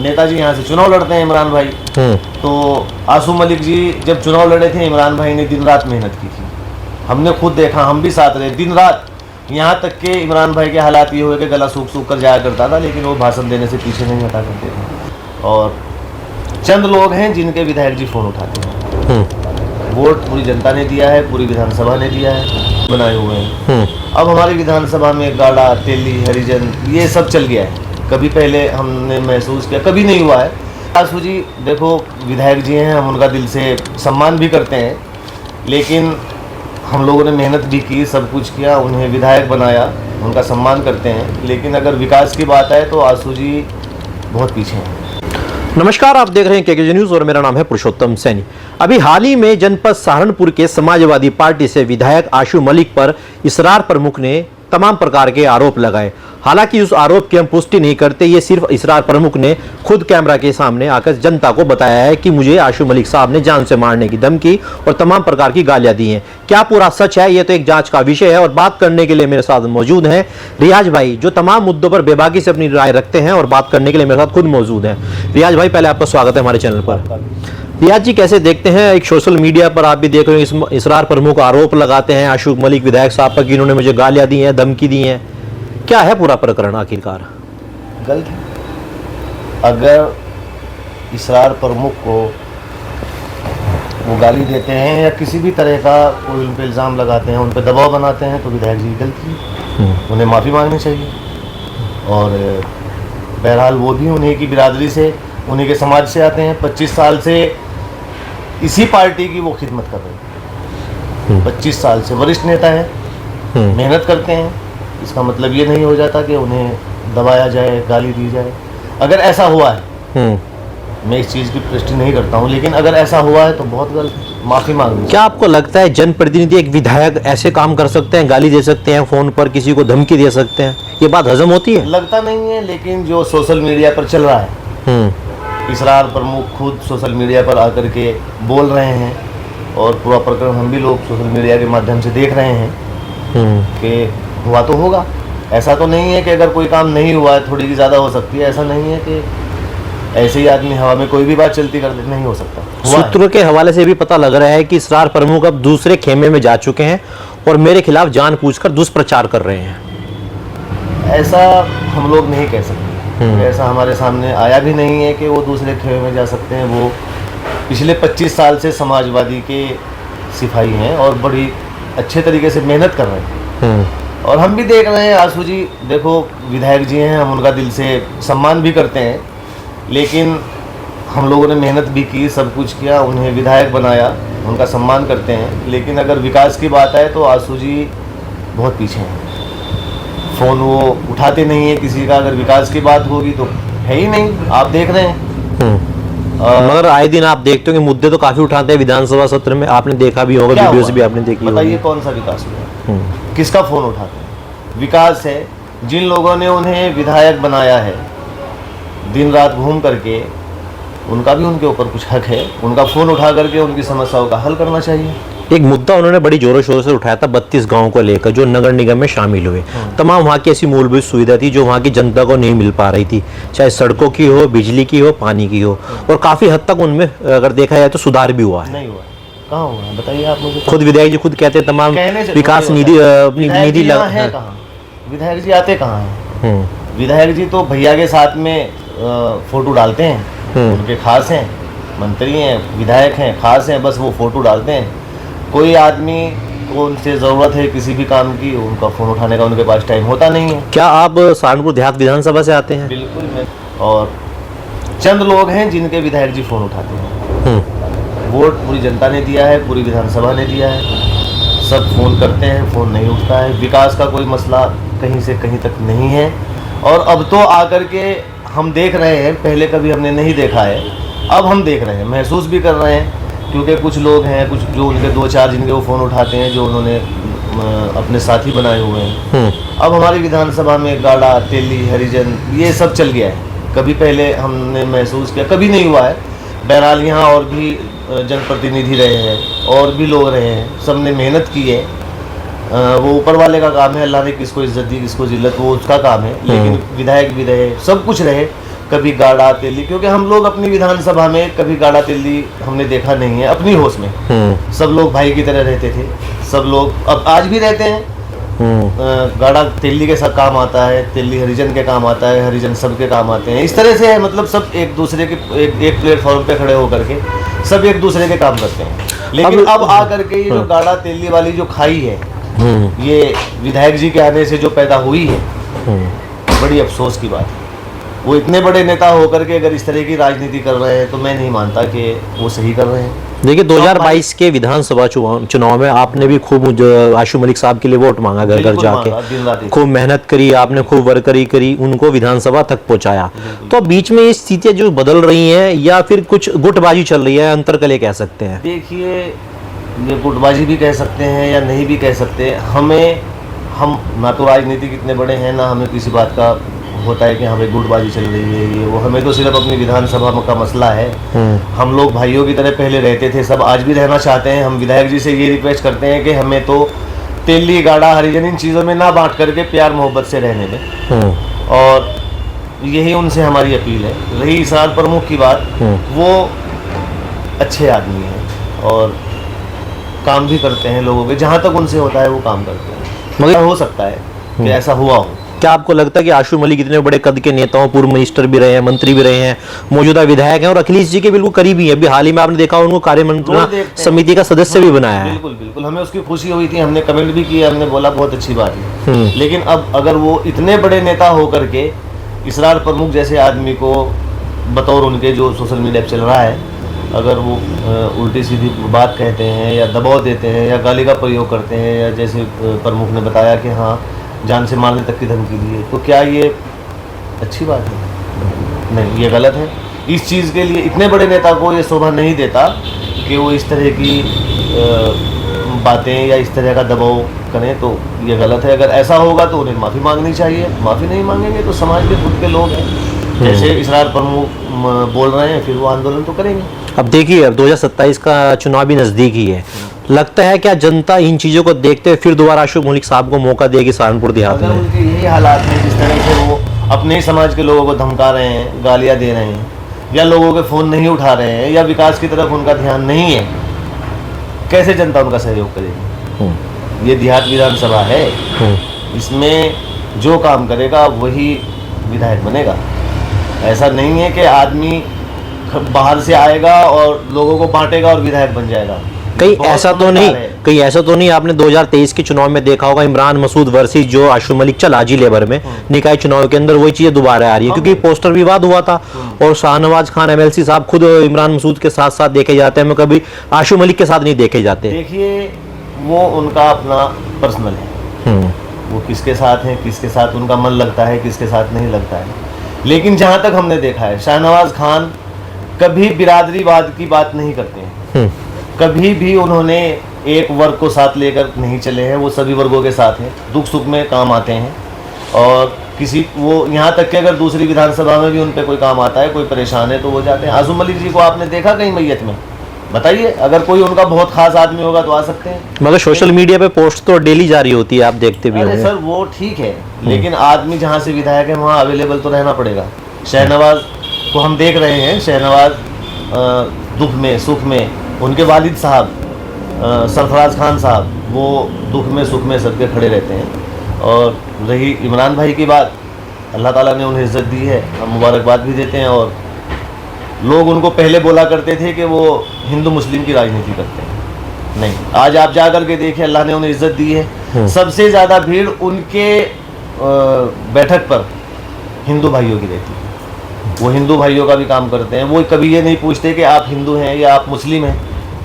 नेताजी यहाँ से चुनाव लड़ते हैं, इमरान भाई। तो आशू मलिक जी जब चुनाव लड़े थे, इमरान भाई ने दिन रात मेहनत की थी, हमने खुद देखा, हम भी साथ रहे दिन रात। यहाँ तक के इमरान भाई के हालात ये हुए कि गला सूख सूख कर जाया करता था, लेकिन वो भाषण देने से पीछे नहीं हटा करते थे। और चंद लोग हैं जिनके विधायक जी फ़ोन उठाते हैं। वोट पूरी जनता ने दिया है, पूरी विधानसभा ने दिया है, बनाए हुए हैं। अब हमारी विधानसभा में गाड़ा, तेली, हरिजन ये सब चल गया है। कभी पहले हमने महसूस किया, कभी नहीं हुआ है। आशू जी देखो, विधायक जी हैं, हम उनका दिल से सम्मान भी करते हैं, लेकिन हम लोगों ने मेहनत भी की, सब कुछ किया, उन्हें विधायक बनाया, उनका सम्मान करते हैं। लेकिन अगर विकास की बात आए तो आशू जी बहुत पीछे हैं। नमस्कार, आप देख रहे हैं केकेजी न्यूज और मेरा नाम है पुरुषोत्तम सैनी। अभी हाल ही में जनपद सहारनपुर के समाजवादी पार्टी से विधायक आशू मलिक पर इसरार प्रमुख ने तमाम प्रकार के आरोप लगाए। हालांकि उस आरोप की हम पुष्टि नहीं करते, ये सिर्फ इसरार प्रमुख ने खुद कैमरा के सामने आकर जनता को बताया है कि मुझे आशू मलिक साहब ने जान से मारने की धमकी और तमाम प्रकार की गालियां दी हैं। क्या पूरा सच है, ये तो एक जांच का विषय है। और बात करने के लिए मेरे साथ मौजूद हैं रियाज भाई, जो तमाम मुद्दों पर बेबाकी से अपनी राय रखते हैं, और बात करने के लिए मेरे साथ खुद मौजूद हैं। रियाज भाई, पहले आपका स्वागत है हमारे चैनल पर। रियाज जी, कैसे देखते हैं, एक सोशल मीडिया पर आप भी देख रहे हो, इसरार प्रमुख आरोप लगाते हैं आशू मलिक विधायक साहब पर कि इन्होंने मुझे गालियां दी हैं, धमकी दी हैं। क्या है पूरा प्रकरण आखिरकार? गलत है। अगर इसरार प्रमुख को वो गाली देते हैं या किसी भी तरह का कोई उन पर इल्ज़ाम लगाते हैं, उन पर दबाव बनाते हैं, तो विधायक जी की गलती है, उन्हें माफ़ी मांगनी चाहिए। और बहरहाल वो भी उन्हीं की बिरादरी से, उन्हीं के समाज से आते हैं। 25 साल से इसी पार्टी की वो खिदमत कर रहे हैं, 25 साल से वरिष्ठ नेता हैं, मेहनत करते हैं। इसका मतलब ये नहीं हो जाता कि उन्हें दबाया जाए, गाली दी जाए। अगर ऐसा हुआ है, मैं इस चीज़ की पुष्टि नहीं करता हूँ, लेकिन अगर ऐसा हुआ है तो बहुत गलत, माफ़ी मांगनी। क्या आपको लगता है जनप्रतिनिधि, एक विधायक ऐसे काम कर सकते हैं, गाली दे सकते हैं, फ़ोन पर किसी को धमकी दे सकते हैं? ये बात हजम होती है? लगता नहीं है, लेकिन जो सोशल मीडिया पर चल रहा है, इसरार प्रमुख खुद सोशल मीडिया पर आकर के बोल रहे हैं, और पूरा प्रकरण हम भी लोग सोशल मीडिया के माध्यम से देख रहे हैं कि हुआ तो होगा। ऐसा तो नहीं है कि अगर कोई काम नहीं हुआ है थोड़ी की ज़्यादा हो सकती है। ऐसा नहीं है कि ऐसे ही आदमी हवा में कोई भी बात चलती कर दे, नहीं हो सकता। सूत्रों के हवाले से भी पता लग रहा है कि इसरार प्रमुख अब दूसरे खेमे में जा चुके हैं और मेरे खिलाफ जानबूझकर दुष्प्रचार कर रहे हैं। ऐसा हम लोग नहीं कह सकते, ऐसा हमारे सामने आया भी नहीं है कि वो दूसरे खेमे में जा सकते हैं। वो पिछले 25 साल से समाजवादी के सिपाही हैं और बड़ी अच्छे तरीके से मेहनत कर रहे हैं, और हम भी देख रहे हैं। आशू जी देखो, विधायक जी हैं, हम उनका दिल से सम्मान भी करते हैं, लेकिन हम लोगों ने मेहनत भी की, सब कुछ किया, उन्हें विधायक बनाया, उनका सम्मान करते हैं। लेकिन अगर विकास की बात आए तो आशू जी बहुत पीछे हैं। फ़ोन वो उठाते नहीं है किसी का। अगर विकास की बात होगी तो है ही नहीं, आप देख रहे हैं। मगर आए दिन आप देखते हो कि मुद्दे तो काफ़ी उठाते हैं विधानसभा सत्र में, आपने देखा भी होगा, वीडियोस भी आपने देखी होगी। बताइए कौन सा विकास हुआ, किसका फ़ोन उठाते हैं? विकास है जिन लोगों ने उन्हें विधायक बनाया है, दिन रात घूम करके, उनका भी उनके ऊपर कुछ हक है। उनका फ़ोन उठा करके उनकी समस्याओं का हल करना चाहिए। एक मुद्दा उन्होंने बड़ी जोरों शोरों से उठाया था 32 गाँव को लेकर, जो नगर निगम में शामिल हुए। तमाम वहाँ की ऐसी मूलभूत सुविधा थी जो वहाँ की जनता को नहीं मिल पा रही थी, चाहे सड़कों की हो, बिजली की हो, पानी की हो, और काफ़ी हद तक उनमें अगर देखा जाए तो सुधार भी हुआ है। नहीं हुआ, कहाँ हुआ है बताइए आप मुझे। खुद विधायक जी खुद कहते हैं तमाम विकास निधि अपनी निधि लगा है। विधायक जी आते कहाँ हैं? विधायक जी तो भैया के साथ में फोटो डालते हैं, उनके खास हैं, मंत्री हैं, विधायक हैं, खास हैं, बस वो फोटो डालते हैं। कोई आदमी को उनसे ज़रूरत है किसी भी काम की, उनका फ़ोन उठाने का उनके पास टाइम होता नहीं है। क्या आप सहारनपुर देहात विधानसभा से आते हैं? बिल्कुल, मैं और चंद लोग हैं जिनके विधायक जी फ़ोन उठाते हैं। वोट पूरी जनता ने दिया है, पूरी विधानसभा ने दिया है, सब फ़ोन करते हैं, फ़ोन नहीं उठता है। विकास का कोई मसला कहीं से कहीं तक नहीं है, और अब तो आकर के हम देख रहे हैं, पहले कभी हमने नहीं देखा है, अब हम देख रहे हैं, महसूस भी कर रहे हैं। क्योंकि कुछ लोग हैं, कुछ जो उनके 2-4 जिनके वो फ़ोन उठाते हैं, जो उन्होंने अपने साथी बनाए हुए हैं। अब हमारी विधानसभा में गाड़ा, तेली, हरिजन ये सब चल गया है। कभी पहले हमने महसूस किया, कभी नहीं हुआ है। बहरहाल यहाँ और भी जनप्रतिनिधि रहे हैं, और भी लोग रहे हैं, सब ने मेहनत की है। वो ऊपर वाले का काम है, अल्लाह ने किसको इज्जत दी किसको जिल्लत, वो उसका काम है। लेकिन विधायक भी रहे, सब कुछ रहे, कभी गाड़ा तेली, क्योंकि हम लोग अपनी विधानसभा में कभी गाड़ा तेली हमने देखा नहीं है। अपनी होश में सब लोग भाई की तरह रहते थे, सब लोग अब आज भी रहते हैं। गाड़ा तेली के सब काम आता है, तेली हरिजन के काम आता है, हरिजन सबके काम आते हैं। इस तरह से है, मतलब सब एक दूसरे के एक प्लेटफॉर्म पे खड़े होकर के सब एक दूसरे के काम करते हैं। लेकिन अब आ करके ये जो गाड़ा तेली वाली जो खाई है, ये विधायक जी के आने से जो पैदा हुई है, बड़ी अफसोस की बात है। वो इतने बड़े नेता होकर के अगर इस तरह की राजनीति कर रहे हैं तो मैं नहीं मानता कि वो सही कर रहे हैं। देखिए 2022 के विधानसभा चुनाव में आपने भी खूब आशू मलिक साहब के लिए वोट मांगा, घर घर जाके खूब मेहनत करी, आपने खूब वर्करी करी, उनको विधानसभा तक पहुंचाया। तो बीच में ये स्थितियां जो बदल रही हैं या फिर कुछ गुटबाजी चल रही है, अंतरकलह कह सकते हैं? देखिए, ये गुटबाजी भी कह सकते हैं या नहीं भी कह सकते। हम ना तो राजनीतिक इतने बड़े हैं, ना हमें किसी बात का होता है कि हमें गुटबाजी चल रही है ये वो। हमें तो सिर्फ अपनी विधानसभा का मसला है। हम लोग भाइयों की तरह पहले रहते थे, सब आज भी रहना चाहते हैं। हम विधायक जी से ये रिक्वेस्ट करते हैं कि हमें तो तेली गाड़ा हरिजन इन चीज़ों में ना बांट करके प्यार मोहब्बत से रहने दें, और यही उनसे हमारी अपील है। रही इसरार प्रमुख की बात, वो अच्छे आदमी हैं और काम भी करते हैं लोगों के, जहाँ तक उनसे होता है वो काम करते हैं। मगर हो सकता है कि ऐसा हुआ हो। क्या आपको लगता है कि आशू मलिक इतने बड़े कद के नेताओं, पूर्व मिनिस्टर भी रहे हैं, मंत्री भी रहे हैं, मौजूदा विधायक हैं और अखिलेश जी के बिल्कुल करीबी हैं? अभी हाल ही में आपने देखा उनको कार्यमंत्रणा समिति का सदस्य भी बनाया है। बिल्कुल बिल्कुल, हमें उसकी खुशी हुई थी, हमने कमेंट भी किया, हमने बोला बहुत अच्छी बात है। लेकिन अब अगर वो इतने बड़े नेता होकर के इसरार प्रमुख जैसे आदमी को बतौर उनके जो सोशल मीडिया पर चल रहा है, अगर वो उल्टी सीधी बात कहते हैं या दबाव देते हैं या गाली का प्रयोग करते हैं, या जैसे प्रमुख ने बताया कि हाँ जान से मारने तक की धमकी दी है, तो क्या ये अच्छी बात है? नहीं, ये गलत है। इस चीज़ के लिए इतने बड़े नेता को ये शोभा नहीं देता कि वो इस तरह की बातें या इस तरह का दबाव करें, तो ये गलत है। अगर ऐसा होगा तो उन्हें माफ़ी मांगनी चाहिए। माफ़ी नहीं मांगेंगे तो समाज के खुद के लोग हैं, जैसे इसरार प्रमुख बोल रहे हैं, फिर वो आंदोलन तो करेंगे। अब देखिए, अब 2027 का चुनाव भी नजदीक ही है। लगता है क्या जनता इन चीजों को देखते हुए फिर दोबारा आशू मलिक साहब को मौका देगी सहारनपुर देहात में? अगर उनके यही हालात हैं, जिस तरह से वो अपने ही समाज के लोगों को धमका रहे हैं, गालियां दे रहे हैं, या लोगों के फ़ोन नहीं उठा रहे हैं, या विकास की तरफ उनका ध्यान नहीं है, कैसे जनता उनका सहयोग करेगी? ये देहात विधानसभा है, इसमें जो काम करेगा वही विधायक बनेगा। ऐसा नहीं है कि आदमी बाहर से आएगा और लोगों को बांटेगा और विधायक बन जाएगा। कहीं ऐसा तो नहीं आपने 2023 के चुनाव में देखा होगा, इमरान मसूद वर्सेस जो आशू मलिक चला जी लेबर में निकाय चुनाव के अंदर, वही चीजें दोबारा आ रही है, क्योंकि पोस्टर विवाद हुआ था और शाहनवाज खान एमएलसी साहब खुद इमरान मसूद के साथ साथ देखे जाते हैं, कभी आशू मलिक के साथ नहीं देखे जाते। देखिए, वो उनका अपना पर्सनल है, वो किसके साथ है, किसके साथ उनका मन लगता है, किसके साथ नहीं लगता है। लेकिन जहां तक हमने देखा है, शाहनवाज खान कभी बिरादरीवाद की बात नहीं करते हैं, कभी भी उन्होंने एक वर्ग को साथ लेकर नहीं चले हैं। वो सभी वर्गों के साथ हैं, दुख सुख में काम आते हैं, और किसी वो यहाँ तक कि अगर दूसरी विधानसभा में भी उन पे कोई काम आता है, कोई परेशान है, तो वो जाते हैं। आशू मलिक जी को आपने देखा कहीं मैयत में? बताइए, अगर कोई उनका बहुत खास आदमी होगा तो आ सकते हैं। मगर सोशल मीडिया पे पोस्ट तो डेली जारी होती है, आप देखते भी होंगे। सर वो ठीक है, लेकिन आदमी जहाँ से विधायक है वहाँ अवेलेबल तो रहना पड़ेगा। शहनवाज को हम देख रहे हैं, शहनवाज दुख में सुख में, उनके वालिद साहब सरफराज खान साहब, वो दुख में सुख में सबके खड़े रहते हैं। और रही इमरान भाई की बात, अल्लाह ताला ने उन्हें इज्जत दी है, हम मुबारकबाद भी देते हैं। और लोग उनको पहले बोला करते थे कि वो हिंदू मुस्लिम की राजनीति करते हैं, नहीं, आज आप जा करके देखिए, अल्लाह ने उन्हें इज्जत दी है। सबसे ज़्यादा भीड़ उनके बैठक पर हिंदू भाइयों की रहती है, वो हिंदू भाइयों का भी काम करते हैं। वो कभी ये नहीं पूछते कि आप हिंदू हैं या आप मुस्लिम हैं,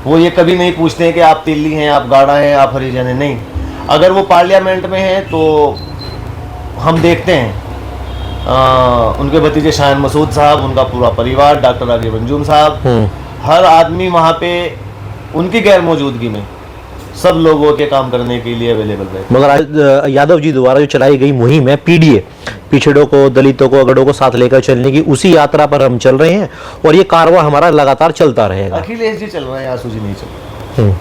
वो ये कभी नहीं पूछते हैं कि आप तेली हैं, आप गाड़ा हैं, आप हरिजन हैं, नहीं। अगर वो पार्लियामेंट में हैं तो हम देखते हैं उनके भतीजे शाहन मसूद साहब, उनका पूरा परिवार, डॉक्टर राजीव अंजुम साहब, हर आदमी वहाँ पे उनकी गैर मौजूदगी में सब लोगों के काम करने के लिए अवेलेबल रहे। मगर आज यादव जी द्वारा जो चलाई गई मुहिम है पीडीए, पिछड़ों को, दलितों को, अगड़ों को साथ लेकर चलने की, उसी यात्रा पर हम चल रहे हैं और ये कारवा हमारा लगातार चलता रहेगा। अखिलेश जी चल रहे हैं, आशू जी नहीं चल रहे।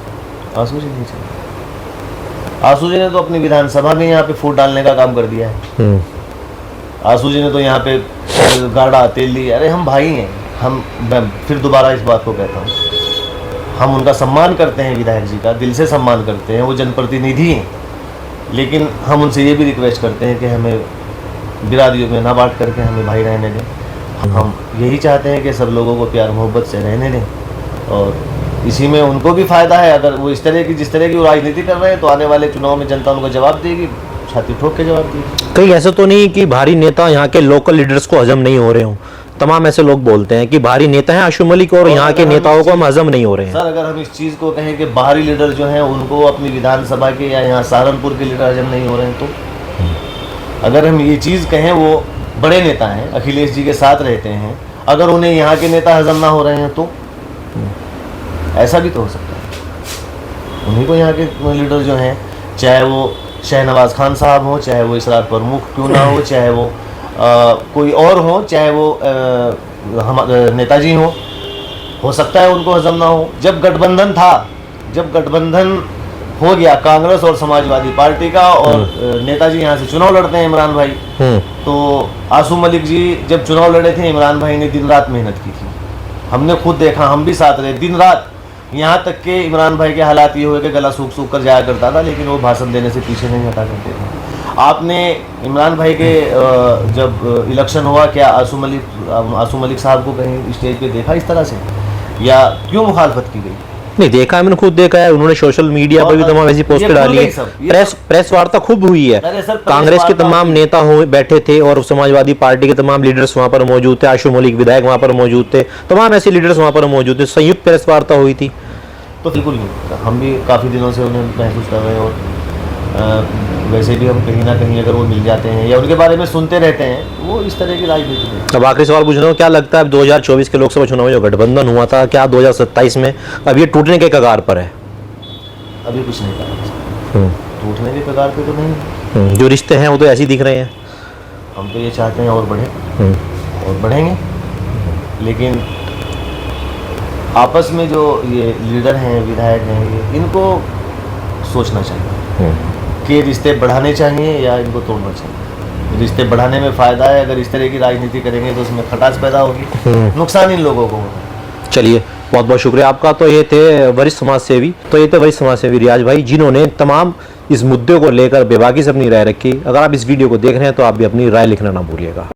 आशू जी नहीं चल रहे। आशू जी ने तो अपनी विधानसभा में यहाँ पे फूट डालने का काम कर दिया है। आंसू जी ने तो यहाँ पे गाड़ा तेल लिया। अरे हम भाई हैं, मैं फिर दोबारा इस बात को कहता हूँ, हम उनका सम्मान करते हैं, विधायक जी का दिल से सम्मान करते हैं, वो जनप्रतिनिधि हैं, लेकिन हम उनसे ये भी रिक्वेस्ट करते हैं कि हमें बिरादरियों में ना बांट करके हमें भाई रहने दें। हम यही चाहते हैं कि सब लोगों को प्यार मोहब्बत से रहने दें, और इसी में उनको भी फ़ायदा है। अगर वो जिस तरह की वो राजनीति कर रहे हैं तो आने वाले चुनाव में जनता उनको जवाब देगी, छाती ठोक के जवाब देगी। कहीं ऐसा तो नहीं कि भारी नेता यहाँ के लोकल लीडर्स को हजम नहीं हो रहे हों? तमाम ऐसे लोग बोलते हैं कि भारी नेता हैं आशू मलिक और यहाँ के नेताओं को हम हजम नहीं हो रहे हैं। सर, अगर हम इस चीज़ को कहें कि बाहरी लीडर जो हैं उनको अपनी विधानसभा के या यहाँ सहारनपुर के लीडर हजम नहीं हो रहे हैं, तो अगर हम ये चीज़ कहें, वो बड़े नेता हैं, अखिलेश जी के साथ रहते हैं, अगर उन्हें यहाँ के नेता हजम ना हो रहे हैं तो ऐसा भी तो हो सकता है। उन्हीं को यहाँ के लीडर जो हैं, चाहे वो शहनवाज खान साहब हों, चाहे वो इसरार प्रमुख क्यों ना हो, चाहे वो कोई और हो, चाहे वो हम नेताजी हो सकता है उनको हजम ना हो। जब गठबंधन था, जब गठबंधन हो गया कांग्रेस और समाजवादी पार्टी का, और नेताजी यहाँ से चुनाव लड़ते हैं इमरान भाई, तो आंसू मलिक जी जब चुनाव लड़े थे, इमरान भाई ने दिन रात मेहनत की थी। हमने खुद देखा, हम भी साथ रहे दिन रात। यहाँ तक के इमरान भाई के हालात ये हुए कि गला सूख सूख कर जाया करता था, लेकिन वो भाषण देने से पीछे नहीं हटा करते थे। आपने इमरान भाई के जब इलेक्शन हुआ, क्या आंसू मलिक साहब को कहीं स्टेज पे देखा इस तरह से, या क्यों मुखालफत की गई? नहीं देखा है, मैंने खुद देखा है। उन्होंने सोशल मीडिया पर भी तमाम ऐसी पोस्टें डाली है, प्रेस वार्ता खूब हुई है। कांग्रेस के तमाम नेता बैठे थे और समाजवादी पार्टी के तमाम लीडर्स वहां पर मौजूद थे, आशू मलिक विधायक वहां पर मौजूद थे, तमाम ऐसे लीडर्स वहां पर मौजूद थे, संयुक्त प्रेस वार्ता हुई थी। तो बिल्कुल नहीं, हम भी काफ़ी दिनों से उन्हें महसूस कर रहे हैं, और वैसे भी हम कहीं ना कहीं अगर वो मिल जाते हैं या उनके बारे में सुनते रहते हैं, वो इस तरह की राजनीति में। अब आखिरी सवाल पूछ रहा हूँ, क्या लगता है 2024 के लोकसभा चुनाव में जो गठबंधन हुआ था, क्या 2027 में अब ये टूटने के कगार पर है? अभी कुछ नहीं कहा, टूटने के कगार पे तो नहीं। जो रिश्ते हैं वो तो ऐसे ही दिख रहे हैं। हम तो ये चाहते हैं और बढ़े, और बढ़ेंगे, लेकिन आपस में जो ये लीडर हैं, विधायक हैं, इनको सोचना चाहिए कि रिश्ते बढ़ाने चाहिए या इनको तोड़ना चाहिए। रिश्ते बढ़ाने में फ़ायदा है, अगर इस तरह की राजनीति करेंगे तो उसमें खटास पैदा होगी, नुकसान इन लोगों को होगा। चलिए, बहुत बहुत शुक्रिया आपका। तो ये थे वरिष्ठ समाज सेवी रियाज भाई, जिन्होंने तमाम इस मुद्दे को लेकर बेबाकी से अपनी राय रखी। अगर आप इस वीडियो को देख रहे हैं तो आप भी अपनी राय लिखना ना भूलिएगा।